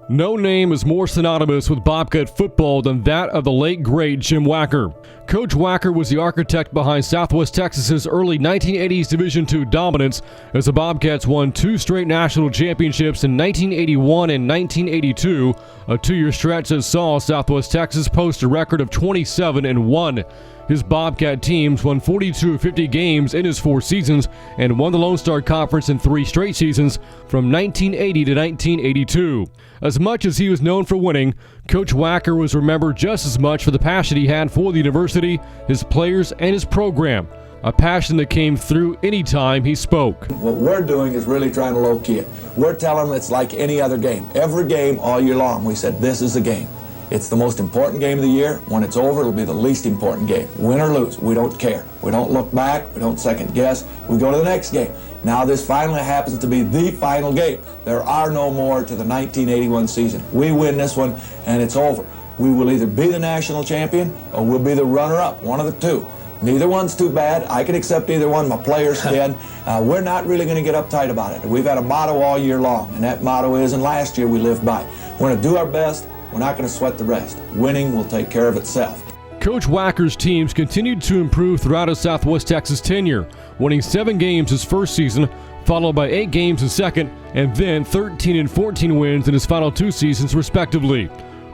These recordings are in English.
No name is more synonymous with Bobcat football than that of the late great Jim Wacker. Coach Wacker was the architect behind Southwest Texas's early 1980s Division II dominance as the Bobcats won 2 straight national championships in 1981 and 1982, a 2-year stretch that saw Southwest Texas post a record of 27-1. His Bobcat teams won 42 of 50 games in his 4 seasons and won the Lone Star Conference in 3 straight seasons from 1980 to 1982. As much as he was known for winning, Coach Wacker was remembered just as much for the passion he had for the university, his players, and his program, a passion that came through any time he spoke. What we're doing is really trying to low-key it. We're telling them it's like any other game. Every game all year long, we said this is a game. It's the most important game of the year. When it's over, it'll be the least important game. Win or lose, we don't care. We don't look back, we don't second guess. We go to the next game. Now this finally happens to be the final game. There are no more to the 1981 season. We win this one and it's over. We will either be the national champion or we'll be the runner-up, one of the two. Neither one's too bad. I can accept either one. My players can. We're not really going to get uptight about it. We've had a motto all year long, and that motto is, and last year we lived by, we're going to do our best. We're not going to sweat the rest. Winning will take care of itself. Coach Wacker's teams continued to improve throughout his Southwest Texas tenure, winning 7 games his first season, followed by 8 games his second, and then 13 and 14 wins in his final 2 seasons respectively.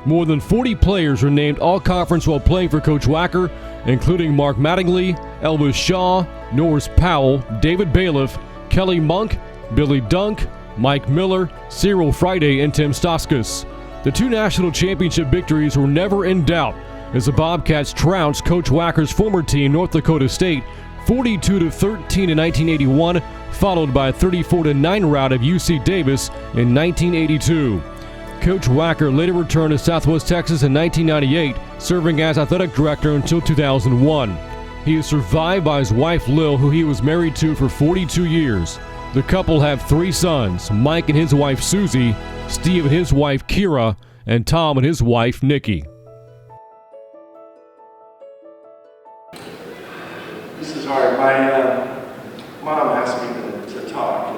More than 40 players were named All-Conference while playing for Coach Wacker, including Mark Mattingly, Elvis Shaw, Norris Powell, David Bailiff, Kelly Monk, Billy Dunk, Mike Miller, Cyril Friday, and Tim Stoskus. The 2 national championship victories were never in doubt as the Bobcats trounced Coach Wacker's former team, North Dakota State, 42-13 in 1981, followed by a 34-9 rout of UC Davis in 1982. Coach Wacker later returned to Southwest Texas in 1998, serving as athletic director until 2001. He is survived by his wife Lil, who he was married to for 42 years. The couple have 3 sons, Mike and his wife Susie, Steve and his wife Kira, and Tom and his wife Nikki. This is hard. My mom asked me to talk.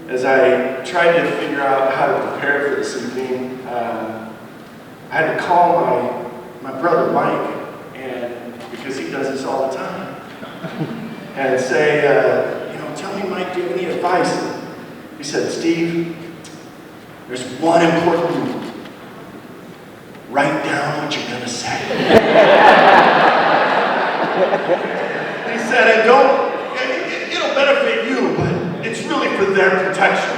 And as I tried to figure out how to prepare for this evening, I had to call my brother Mike, and because he does this all the time, and say, tell me, Mike, do you have any advice? He said, Steve, there's one important rule. Write down what you're going to say. He said, it'll benefit you, but it's really for their protection.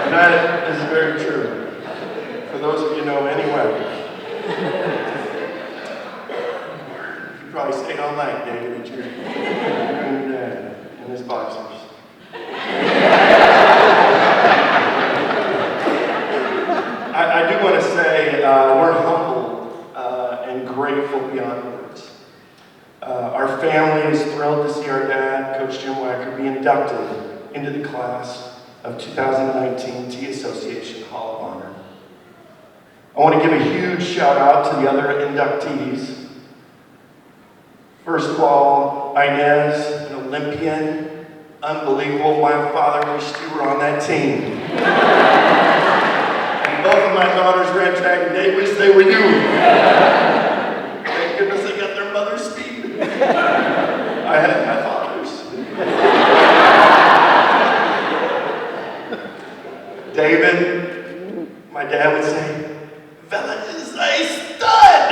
And that is very true. For those of you who know anyway. You probably stayed all night, David, at your dad in his boxers. I do want to say we're humbled and grateful beyond words. Our family is thrilled to see our dad, Coach Jim Wacker, be inducted into the class of 2019 T Association Hall of Honor. I want to give a huge shout out to the other inductees. First of all, Inez, an Olympian, unbelievable. My father wished you were on that team. Both of my daughters ran track and they wish they were you. Thank goodness they got their mother's speed. I had my father's. David, my dad would say, Vela is a stud.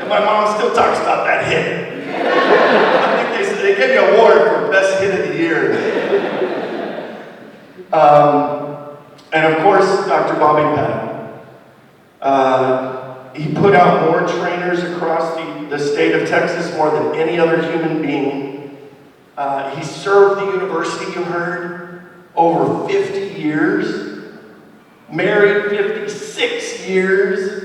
And my mom still talks about that hit. I think they gave me an award for best hit of the year. And of course, Dr. Bobby Patton. He put out more trainers across the state of Texas, more than any other human being. He served the university, you heard, over 50 years. Married 56 years.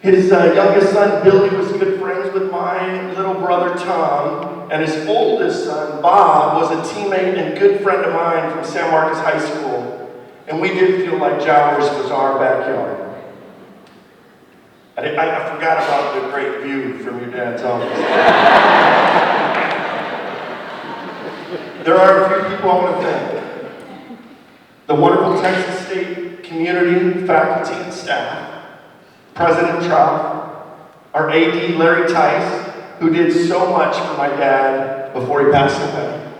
His youngest son, Billy, was good friends with my little brother, Tom. And his oldest son, Bob, was a teammate and good friend of mine from San Marcos High School. And we did feel like Jowers was our backyard. I forgot about the great view from your dad's office. There are a few people I want to thank. the wonderful Texas State community, faculty, and staff, President Trout, our AD Larry Tice, who did so much for my dad before he passed away.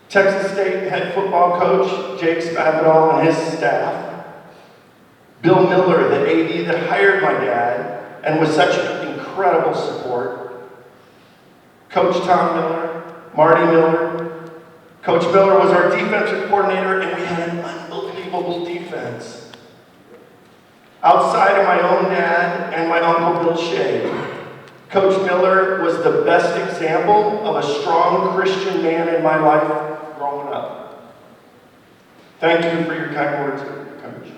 Texas State head football coach Jake Spavital and his staff. Bill Miller, the AD that hired my dad and was such an incredible support. Coach Tom Miller, Marty Miller. Coach Miller was our defensive coordinator, and we had an unbelievable defense. Outside of my own dad and my uncle Bill Shea, Coach Miller was the best example of a strong Christian man in my life growing up. Thank you for your kind words, Coach.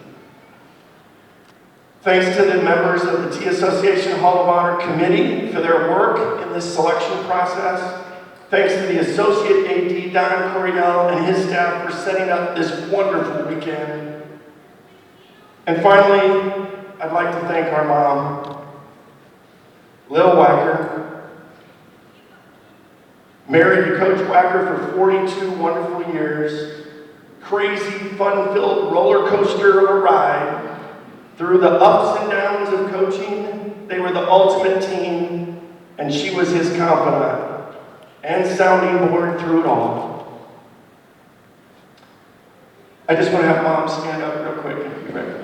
Thanks to the members of the T Association Hall of Honor Committee for their work in this selection process. Thanks to the Associate AD, Don Coriel, and his staff for setting up this wonderful weekend. And finally, I'd like to thank our mom, Lil Wacker, married to Coach Wacker for 42 wonderful years, crazy, fun-filled roller coaster of a ride. Through the ups and downs of coaching, they were the ultimate team, and she was his confidant and sounding board through it all. I just want to have Mom stand up real quick and be ready.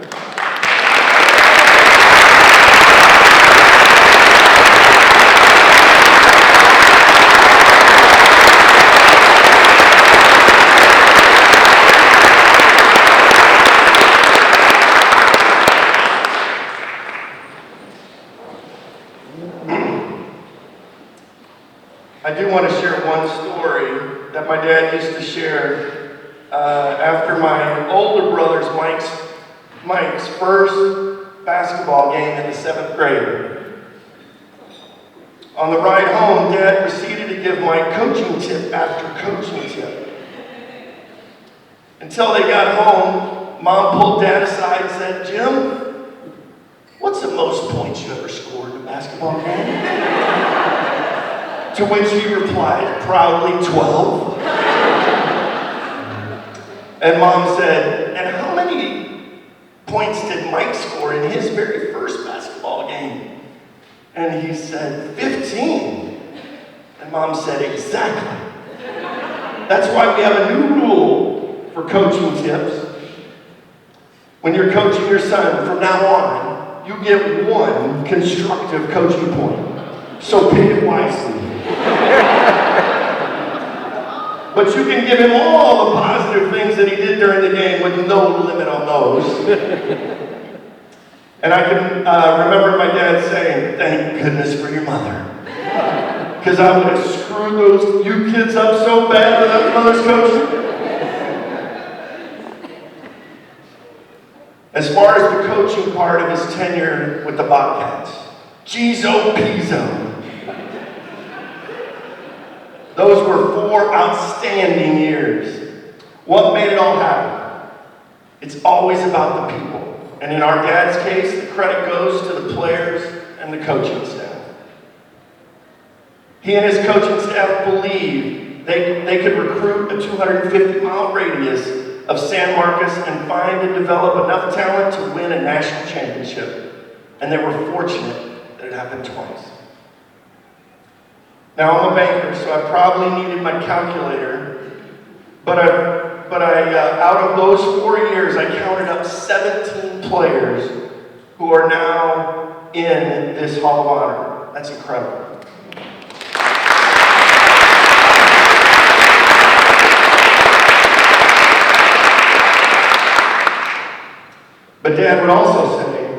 I do want to share one story that my dad used to share after my older brother's Mike's first basketball game in the 7th grade. On the ride home, Dad proceeded to give Mike coaching tip after coaching tip. Until they got home, Mom pulled Dad aside and said, "Jim, what's the most points you ever scored in a basketball game?" To which he replied, proudly, 12. And Mom said, "And how many points did Mike score in his very first basketball game?" And he said, 15. And Mom said, "Exactly. That's why we have a new rule for coaching tips. When you're coaching your son from now on, you get 1 constructive coaching point. So pick it wisely. But you can give him all the positive things that he did during the game with no limit on those." And I can remember my dad saying, "Thank goodness for your mother. Because I would have screwed those you kids up so bad without mother's coaching." As far as the coaching part of his tenure with the Bobcats, Geezo Pizzo. Those were 4 outstanding years. What made it all happen? It's always about the people. And in our dad's case, the credit goes to the players and the coaching staff. He and his coaching staff believed they could recruit a 250-mile radius of San Marcos and find and develop enough talent to win a national championship. And they were fortunate that it happened twice. Now, I'm a banker, so I probably needed my calculator, but out of those 4 years, I counted up 17 players who are now in this Hall of Honor. That's incredible. But Dad would also say,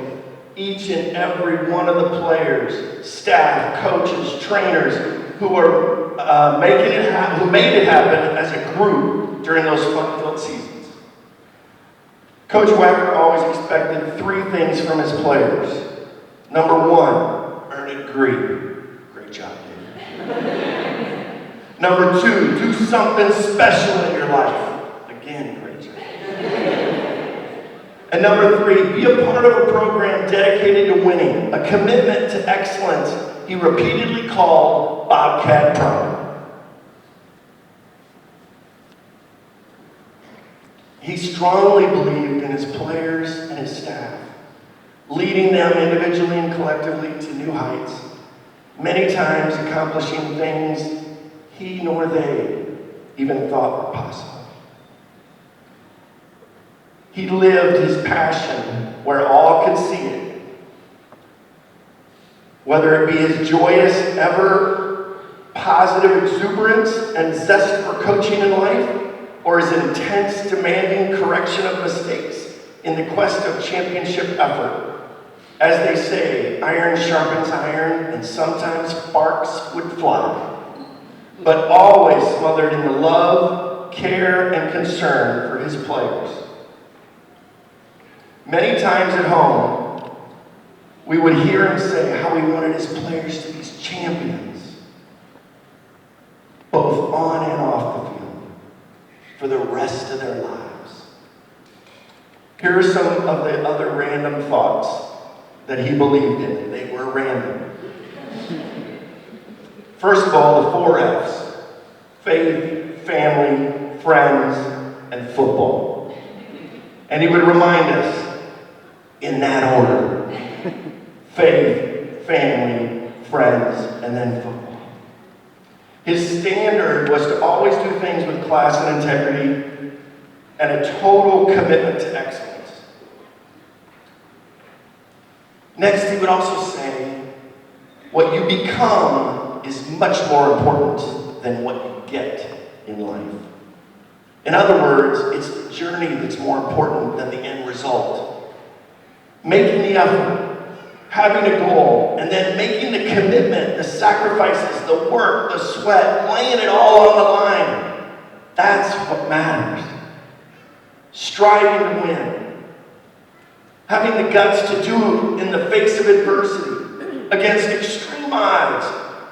each and every one of the players, staff, coaches, trainers, who made it happen as a group during those fun-filled seasons. Coach Wacker always expected 3 things from his players. Number 1, earn a degree. Great job, Dave. Number 2, do something special in your life. Again, great job. And number 3, be a part of a program dedicated to winning, a commitment to excellence he repeatedly called Bobcat Pride. He strongly believed in his players and his staff, leading them individually and collectively to new heights, many times accomplishing things he nor they even thought were possible. He lived his passion where all could see it, whether it be his joyous, ever positive exuberance and zest for coaching in life, or his intense, demanding correction of mistakes in the quest of championship effort. As they say, iron sharpens iron, and sometimes sparks would fly, but always smothered in the love, care, and concern for his players. Many times at home, we would hear him say how he wanted his players to be champions, both on and off the field, for the rest of their lives. Here are some of the other random thoughts that he believed in. They were random. First of all, the 4 F's: faith, family, friends, and football. And he would remind us in that order: faith, family, friends, and then football. His standard was to always do things with class and integrity and a total commitment to excellence. Next, he would also say, what you become is much more important than what you get in life. In other words, it's the journey that's more important than the end result. Making the effort, having a goal, and then making the commitment, the sacrifices, the work, the sweat, laying it all on the line. That's what matters. Striving to win. Having the guts to do it in the face of adversity, against extreme odds,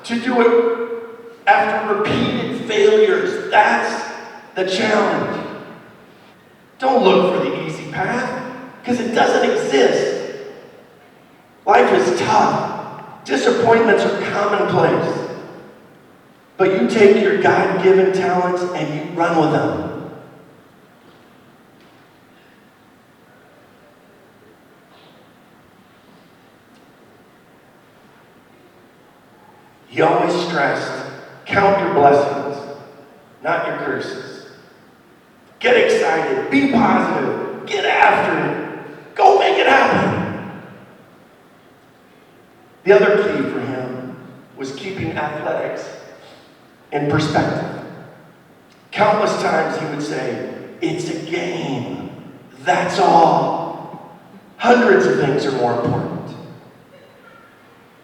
to do it after repeated failures. That's the challenge. Don't look for the easy path, because it doesn't exist. Life is tough. Disappointments are commonplace. But you take your God-given talents and you run with them. He always stressed, count your blessings, not your curses. Get excited, be positive, get after it, go make it happen. The other key for him was keeping athletics in perspective. Countless times he would say, it's a game, that's all. Hundreds of things are more important.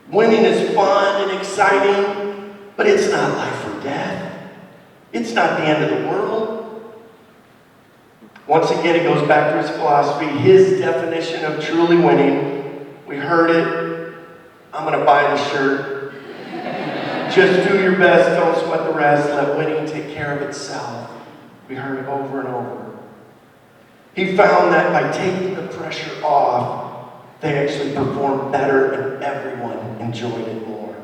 Winning is fun and exciting, but it's not life or death. It's not the end of the world. Once again, he goes back to his philosophy, his definition of truly winning. We heard it. I'm going to buy the shirt. Just do your best, don't sweat the rest, let winning take care of itself. We heard it over and over. He found that by taking the pressure off, they actually performed better and everyone enjoyed it more.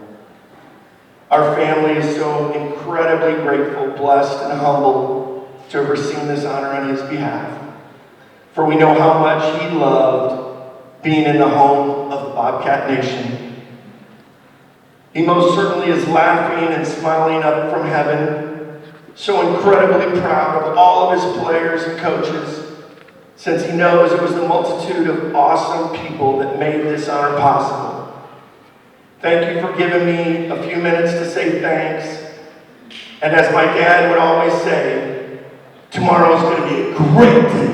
Our family is so incredibly grateful, blessed, and humbled to have received this honor on his behalf. For we know how much he loved being in the home of the Bobcat Nation. He most certainly is laughing and smiling up from heaven, so incredibly proud of all of his players and coaches, since he knows it was the multitude of awesome people that made this honor possible. Thank you for giving me a few minutes to say thanks. And as my dad would always say, tomorrow's going to be a great day.